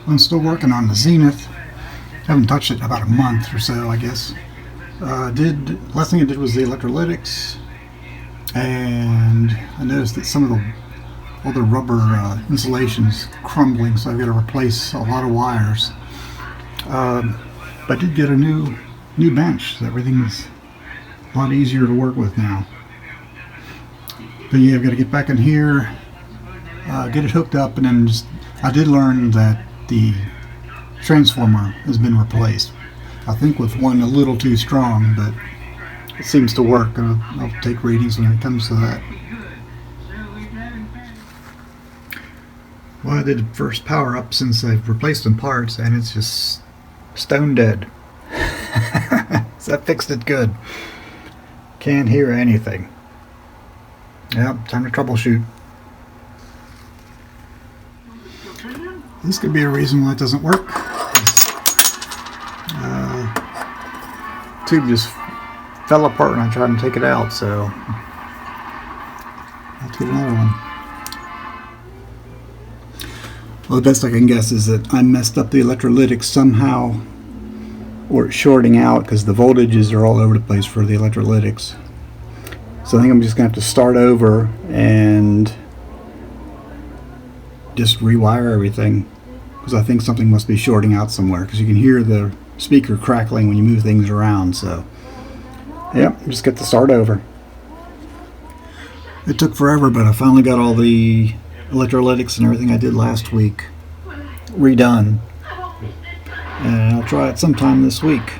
I'm still working on the Zenith. Haven't touched it in about a month or so, I guess. Last thing I did was the electrolytics, and I noticed that some of all the rubber insulation's crumbling, so I've got to replace a lot of wires. But I did get a new bench, so everything's a lot easier to work with now. But yeah, I've got to get back in here, get it hooked up, and then I did learn that the transformer has been replaced. I think with one a little too strong, but it seems to work. I'll take readings when it comes to that. Well, I did the first power up since I've replaced some parts, and it's just stone dead. So that fixed it good. Can't hear anything. Yep, time to troubleshoot. This could be a reason why it doesn't work. Tube just fell apart when I tried to take it out, so I'll have to get another one. Well, the best I can guess is that I messed up the electrolytics somehow, or it's shorting out because the voltages are all over the place for the electrolytics. So I think I'm just going to have to start over and just rewire everything, because I think something must be shorting out somewhere, because you can hear the speaker crackling when you move things around. So yep, just get to start over. It took forever, but I finally got all the electrolytics and everything I did last week redone, and I'll try it sometime this week.